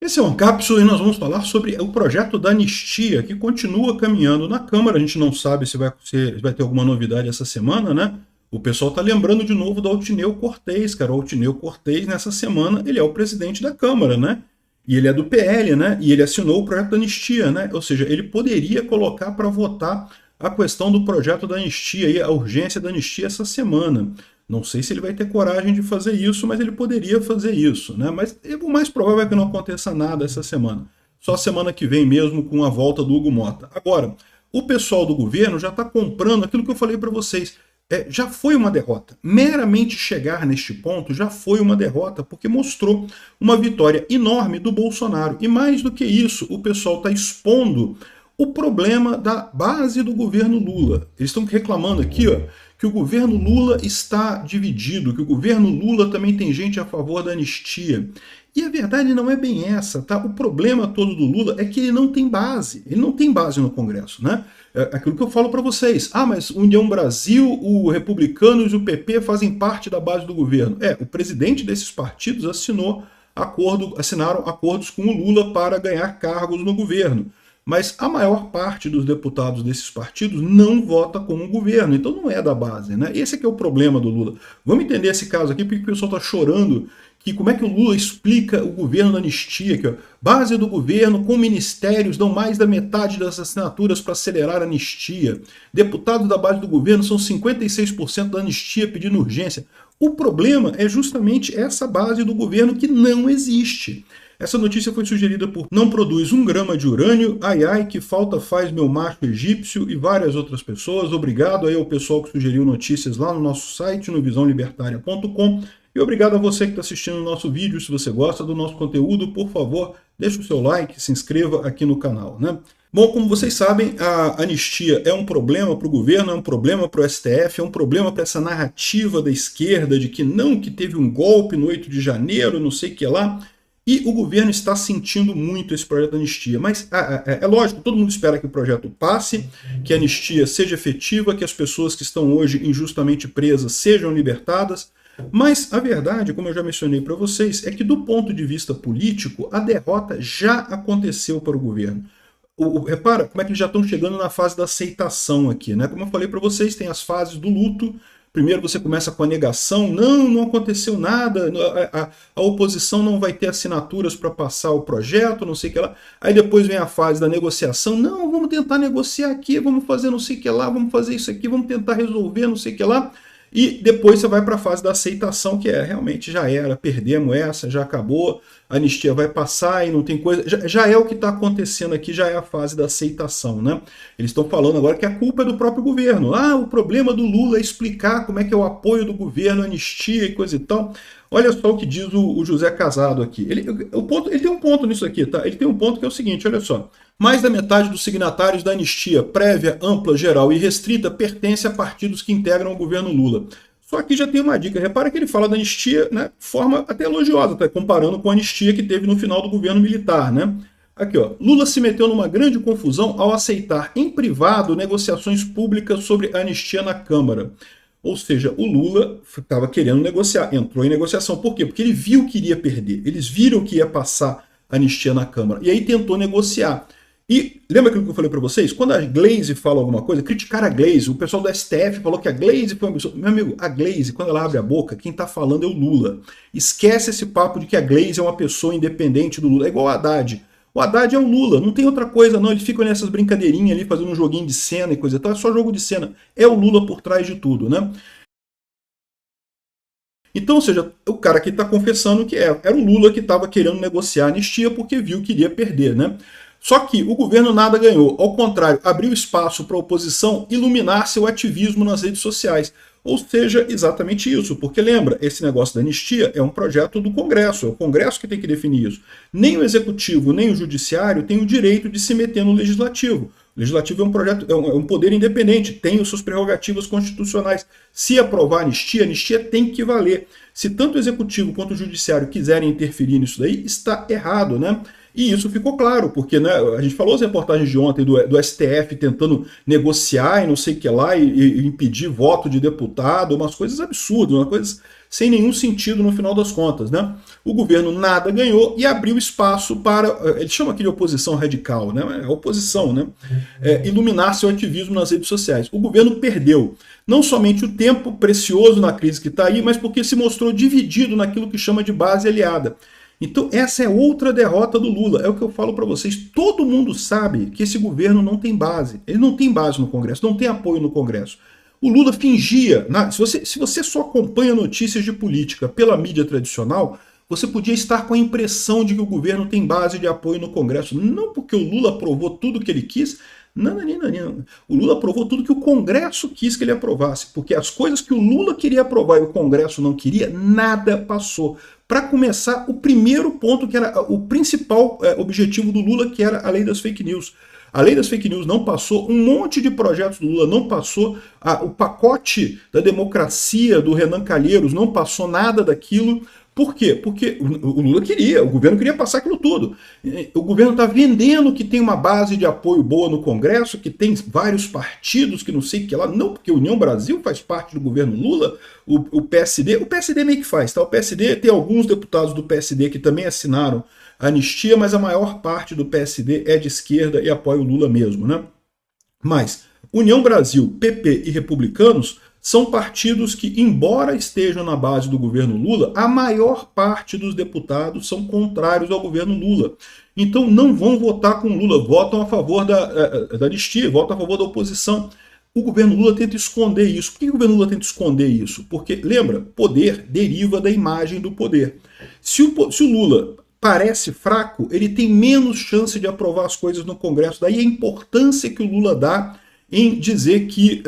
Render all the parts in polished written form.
Esse é um cápsula e nós vamos falar sobre o projeto da anistia, que continua caminhando na Câmara. A gente não sabe se vai ter alguma novidade essa semana, né? O pessoal está lembrando de novo do Altineu Cortez, cara. O Altineu Cortez, nessa semana, ele é o presidente da Câmara, né? E ele é do PL, né? E ele assinou o projeto da anistia, né? Ou seja, ele poderia colocar para votar a questão do projeto da anistia e a urgência da anistia essa semana. Não sei se ele vai ter coragem de fazer isso, mas ele poderia fazer isso, né? Mas o mais provável é que não aconteça nada essa semana. Só semana que vem mesmo com a volta do Hugo Mota. Agora, o pessoal do governo já está comprando aquilo que eu falei para vocês. Já foi uma derrota. Meramente chegar neste ponto já foi uma derrota, porque mostrou uma vitória enorme do Bolsonaro. E mais do que isso, o pessoal está expondo o problema da base do governo Lula. Eles estão reclamando aqui, ó, que o governo Lula está dividido, que o governo Lula também tem gente a favor da anistia. E a verdade não é bem essa, tá? O problema todo do Lula é que ele não tem base. Ele não tem base no Congresso, né? É aquilo que eu falo para vocês. Ah, mas União Brasil, o Republicanos e o PP fazem parte da base do governo. O presidente desses partidos assinaram acordos com o Lula para ganhar cargos no governo. Mas a maior parte dos deputados desses partidos não vota como governo, então não é da base, né? Esse é que é o problema do Lula. Vamos entender esse caso aqui, porque o pessoal está chorando que como é que o Lula explica o governo da anistia, que ó, base do governo com ministérios dão mais da metade das assinaturas para acelerar a anistia. Deputados da base do governo são 56% da anistia pedindo urgência. O problema é justamente essa base do governo que não existe. Essa notícia foi sugerida por Não Produz um Grama de Urânio, Ai Ai, Que Falta Faz Meu Macho Egípcio e várias outras pessoas. Obrigado aí ao pessoal que sugeriu notícias lá no nosso site, no visãolibertaria.com. E obrigado a você que está assistindo o nosso vídeo. Se você gosta do nosso conteúdo, por favor, deixe o seu like, se inscreva aqui no canal, né? Bom, como vocês sabem, a anistia é um problema para o governo, é um problema para o STF, é um problema para essa narrativa da esquerda de que não, que teve um golpe no 8 de janeiro, não sei o que lá. E o governo está sentindo muito esse projeto de anistia. Mas é lógico, todo mundo espera que o projeto passe, que a anistia seja efetiva, que as pessoas que estão hoje injustamente presas sejam libertadas. Mas a verdade, como eu já mencionei para vocês, é que do ponto de vista político, a derrota já aconteceu para o governo. Repara como é que eles já estão chegando na fase da aceitação aqui, né? Como eu falei para vocês, tem as fases do luto. Primeiro você começa com a negação, não aconteceu nada, a oposição não vai ter assinaturas para passar o projeto, não sei o que lá. Aí depois vem a fase da negociação, não, vamos tentar negociar aqui, vamos fazer não sei o que lá, vamos fazer isso aqui, vamos tentar resolver não sei o que lá. E depois você vai para a fase da aceitação, que realmente já era, perdemos essa, já acabou, a anistia vai passar e não tem coisa. Já é o que está acontecendo aqui, já é a fase da aceitação, né? Eles estão falando agora que a culpa é do próprio governo. Ah, o problema do Lula é explicar como é que é o apoio do governo, anistia e coisa e tal. Olha só o que diz o José Casado aqui. Ele tem um ponto nisso aqui, tá? Ele tem um ponto que é o seguinte, olha só. Mais da metade dos signatários da anistia prévia, ampla, geral e restrita pertence a partidos que integram o governo Lula. Só que já tem uma dica. Repara que ele fala da anistia, né, de forma até elogiosa, tá? Comparando com a anistia que teve no final do governo militar, né? Aqui, ó. Lula se meteu numa grande confusão ao aceitar em privado negociações públicas sobre a anistia na Câmara. Ou seja, o Lula estava querendo negociar, entrou em negociação. Por quê? Porque ele viu que iria perder. Eles viram que ia passar a anistia na Câmara. E aí tentou negociar. E lembra aquilo que eu falei para vocês? Quando a Glaze fala alguma coisa, criticar a Glaze, o pessoal do STF falou que a Glaze foi uma pessoa... Meu amigo, a Glaze, quando ela abre a boca, quem está falando é o Lula. Esquece esse papo de que a Glaze é uma pessoa independente do Lula. É igual o Haddad. O Haddad é o Lula, não tem outra coisa não, eles ficam nessas brincadeirinhas ali, fazendo um joguinho de cena e coisa e tal, é só jogo de cena. É o Lula por trás de tudo, né? Então, ou seja, o cara que está confessando que era o Lula que estava querendo negociar a anistia porque viu que iria perder, né? Só que o governo nada ganhou. Ao contrário, abriu espaço para a oposição iluminar seu ativismo nas redes sociais. Ou seja, exatamente isso. Porque lembra, esse negócio da anistia é um projeto do Congresso. É o Congresso que tem que definir isso. Nem o Executivo, nem o Judiciário têm o direito de se meter no Legislativo. O Legislativo é um projeto, é um poder independente, tem as suas prerrogativas constitucionais. Se aprovar a anistia tem que valer. Se tanto o Executivo quanto o Judiciário quiserem interferir nisso daí, está errado, né? E isso ficou claro, porque né, a gente falou as reportagens de ontem do STF tentando negociar e não sei o que lá, e impedir voto de deputado, umas coisas absurdas, umas coisas sem nenhum sentido no final das contas, né? O governo nada ganhou e abriu espaço para, ele chama aqui de oposição radical, né? É oposição, né? Iluminar seu ativismo nas redes sociais. O governo perdeu não somente o tempo precioso na crise que está aí, mas porque se mostrou dividido naquilo que chama de base aliada. Então essa é outra derrota do Lula, é o que eu falo para vocês, todo mundo sabe que esse governo não tem base, ele não tem base no Congresso, não tem apoio no Congresso. O Lula fingia, se você só acompanha notícias de política pela mídia tradicional, você podia estar com a impressão de que o governo tem base de apoio no Congresso, não porque o Lula aprovou tudo que ele quis, não. O Lula aprovou tudo que o Congresso quis que ele aprovasse, porque as coisas que o Lula queria aprovar e o Congresso não queria, nada passou. Para começar, o primeiro ponto, que era o principal objetivo do Lula, que era a lei das fake news. A lei das fake news não passou, um monte de projetos do Lula não passou, o pacote da democracia do Renan Calheiros não passou nada daquilo. Por quê? Porque o Lula queria, o governo queria passar aquilo tudo. O governo está vendendo que tem uma base de apoio boa no Congresso, que tem vários partidos, que não sei o que lá. Não, porque a União Brasil faz parte do governo Lula, o PSD meio que faz, tá? O PSD tem alguns deputados do PSD que também assinaram a anistia, mas a maior parte do PSD é de esquerda e apoia o Lula mesmo, né? Mas União Brasil, PP e Republicanos são partidos que, embora estejam na base do governo Lula, a maior parte dos deputados são contrários ao governo Lula. Então não vão votar com Lula, votam a favor da anistia, votam a favor da oposição. O governo Lula tenta esconder isso. Por que o governo Lula tenta esconder isso? Porque, lembra, poder deriva da imagem do poder. Se o Lula parece fraco, ele tem menos chance de aprovar as coisas no Congresso. Daí a importância que o Lula dá em dizer que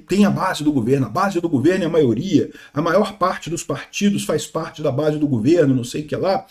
tem a base do governo. A base do governo é a maioria, a maior parte dos partidos faz parte da base do governo, não sei o que lá.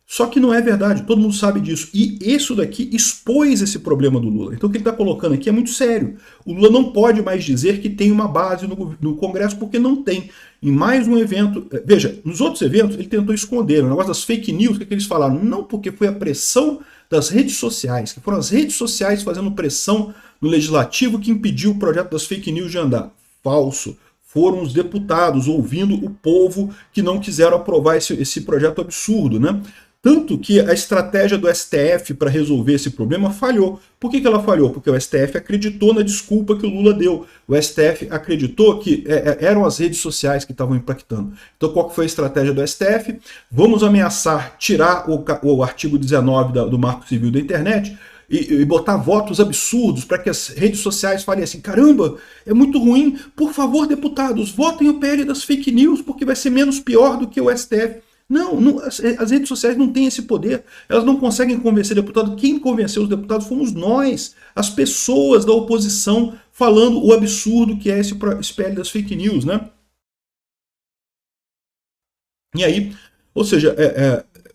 Só que não é verdade, todo mundo sabe disso. E isso daqui expôs esse problema do Lula. Então o que ele está colocando aqui é muito sério. O Lula não pode mais dizer que tem uma base no Congresso, porque não tem. Em mais um evento, veja, nos outros eventos ele tentou esconder. O negócio das fake news, o que eles falaram? Não, porque foi a pressão das redes sociais, que foram as redes sociais fazendo pressão no legislativo que impediu o projeto das fake news de andar. Falso. Foram os deputados ouvindo o povo que não quiseram aprovar esse projeto absurdo, né? Tanto que a estratégia do STF para resolver esse problema falhou. Por que ela falhou? Porque o STF acreditou na desculpa que o Lula deu. O STF acreditou que eram as redes sociais que estavam impactando. Então qual que foi a estratégia do STF? Vamos ameaçar tirar o artigo 19 do Marco Civil da internet e botar votos absurdos para que as redes sociais falem assim, caramba, é muito ruim, por favor, deputados, votem o PL das fake news, porque vai ser menos pior do que o STF. Não, as redes sociais não têm esse poder, elas não conseguem convencer deputado. Quem convenceu os deputados fomos nós, as pessoas da oposição, falando o absurdo que é esse PL das fake news, né? E aí, ou seja,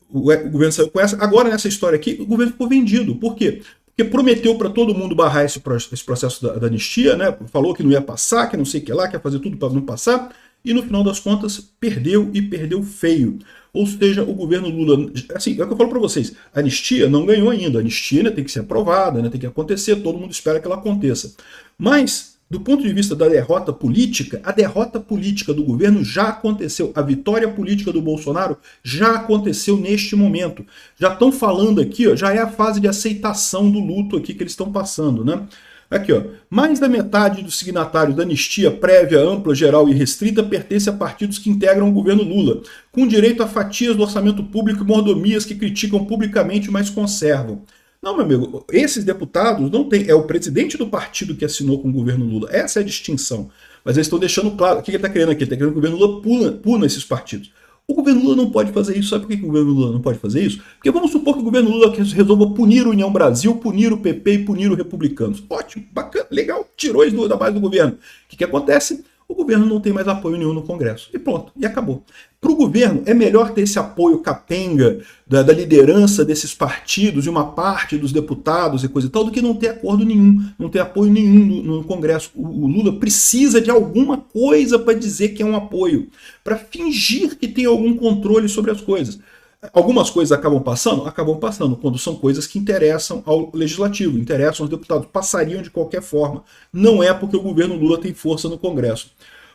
o governo saiu com essa. Agora, nessa história aqui, o governo ficou vendido. Por quê? Porque prometeu para todo mundo barrar esse processo da anistia, né? Falou que não ia passar, que não sei o que lá, que ia fazer tudo para não passar. E no final das contas, perdeu e perdeu feio. Ou seja, o governo Lula, assim, é o que eu falo para vocês, a anistia não ganhou ainda, a anistia ainda tem que ser aprovada, né, tem que acontecer, todo mundo espera que ela aconteça. Mas, do ponto de vista da derrota política, a derrota política do governo já aconteceu, a vitória política do Bolsonaro já aconteceu neste momento. Já estão falando aqui, ó, já é a fase de aceitação do luto aqui que eles estão passando, né? Aqui, ó, mais da metade dos signatários da anistia prévia, ampla, geral e restrita pertence a partidos que integram o governo Lula, com direito a fatias do orçamento público e mordomias que criticam publicamente, mas conservam. Não, meu amigo, esses deputados não tem. É o presidente do partido que assinou com o governo Lula. Essa é a distinção. Mas eles estão deixando claro. O que ele está querendo aqui? Ele está querendo que o governo Lula puna esses partidos. O governo Lula não pode fazer isso. Sabe por que o governo Lula não pode fazer isso? Porque vamos supor que o governo Lula resolva punir a União Brasil, punir o PP e punir os republicanos. Ótimo, bacana, legal, tirou isso da base do governo. O que acontece? O governo não tem mais apoio nenhum no Congresso. E pronto, e acabou. Para o governo, é melhor ter esse apoio capenga da liderança desses partidos e uma parte dos deputados e coisa e tal, do que não ter acordo nenhum, não ter apoio nenhum no Congresso. O Lula precisa de alguma coisa para dizer que é um apoio, para fingir que tem algum controle sobre as coisas. Algumas coisas acabam passando? Acabam passando, quando são coisas que interessam ao legislativo, interessam aos deputados, passariam de qualquer forma. Não é porque o governo Lula tem força no Congresso.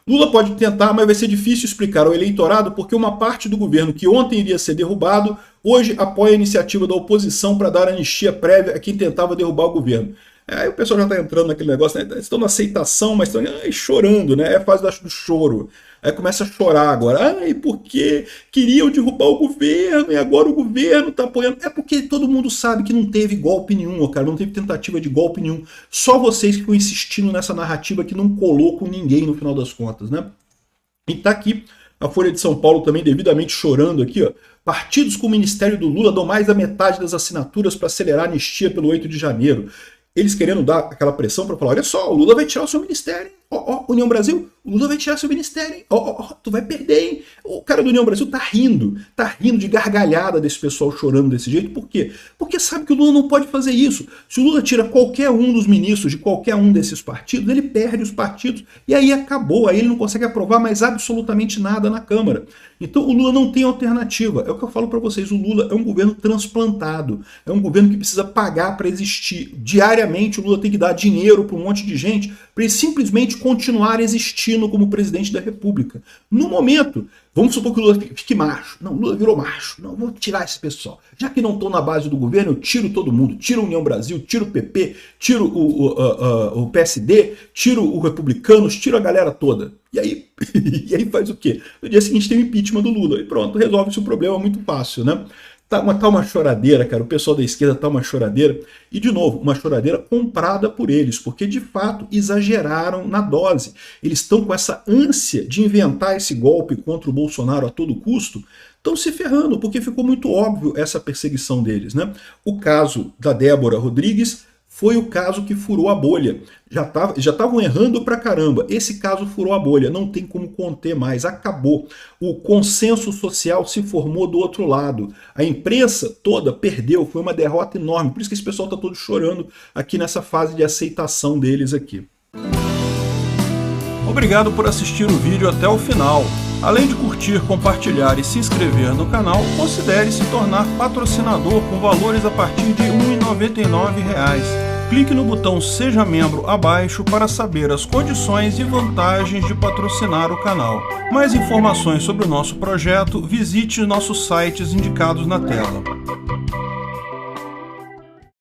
Lula pode tentar, mas vai ser difícil explicar ao eleitorado porque uma parte do governo que ontem iria ser derrubado, hoje apoia a iniciativa da oposição para dar anistia prévia a quem tentava derrubar o governo. Aí o pessoal já está entrando naquele negócio, né? Estão na aceitação, mas estão chorando, né? É a fase do choro. Aí começa a chorar agora. Ai, porque queriam derrubar o governo e agora o governo está apoiando. É porque todo mundo sabe que não teve golpe nenhum, cara. Não teve tentativa de golpe nenhum. Só vocês que ficam insistindo nessa narrativa que não colou com ninguém no final das contas, né? E tá aqui a Folha de São Paulo também devidamente chorando aqui, ó. Partidos com o Ministério do Lula dão mais da metade das assinaturas para acelerar a anistia pelo 8 de janeiro. Eles querendo dar aquela pressão para falar, olha só, o Lula vai tirar o seu ministério, hein? União Brasil, o Lula vai tirar seu ministério, hein? Tu vai perder, hein? O cara do União Brasil tá rindo de gargalhada desse pessoal chorando desse jeito. Por quê? Porque sabe que o Lula não pode fazer isso. Se o Lula tira qualquer um dos ministros de qualquer um desses partidos, ele perde os partidos e aí acabou, aí ele não consegue aprovar mais absolutamente nada na Câmara. Então o Lula não tem alternativa. É o que eu falo para vocês, o Lula é um governo transplantado, é um governo que precisa pagar para existir. Diariamente o Lula tem que dar dinheiro para um monte de gente para ele simplesmente continuar existindo como presidente da República. No momento, vamos supor que o Lula fique macho. Não, o Lula virou macho. Não, vou tirar esse pessoal. Já que não estou na base do governo, eu tiro todo mundo. Tiro a União Brasil, tiro o PP, tiro o PSD, tiro os republicanos, tiro a galera toda. E aí, faz o quê? No dia seguinte tem o impeachment do Lula. E pronto, resolve-se o problema muito fácil, né? Tá uma choradeira, cara. O pessoal da esquerda tá uma choradeira. E, de novo, uma choradeira comprada por eles, porque, de fato, exageraram na dose. Eles estão com essa ânsia de inventar esse golpe contra o Bolsonaro a todo custo, estão se ferrando, porque ficou muito óbvio essa perseguição deles, né? O caso da Débora Rodrigues foi o caso que furou a bolha. Já estavam errando pra caramba. Esse caso furou a bolha, não tem como conter mais, acabou. O consenso social se formou do outro lado. A imprensa toda perdeu, foi uma derrota enorme. Por isso que esse pessoal está todo chorando aqui nessa fase de aceitação deles aqui. Obrigado por assistir o vídeo até o final. Além de curtir, compartilhar e se inscrever no canal, considere se tornar patrocinador com valores a partir de R$ 1,99. Clique no botão Seja Membro abaixo para saber as condições e vantagens de patrocinar o canal. Mais informações sobre o nosso projeto, visite nossos sites indicados na tela.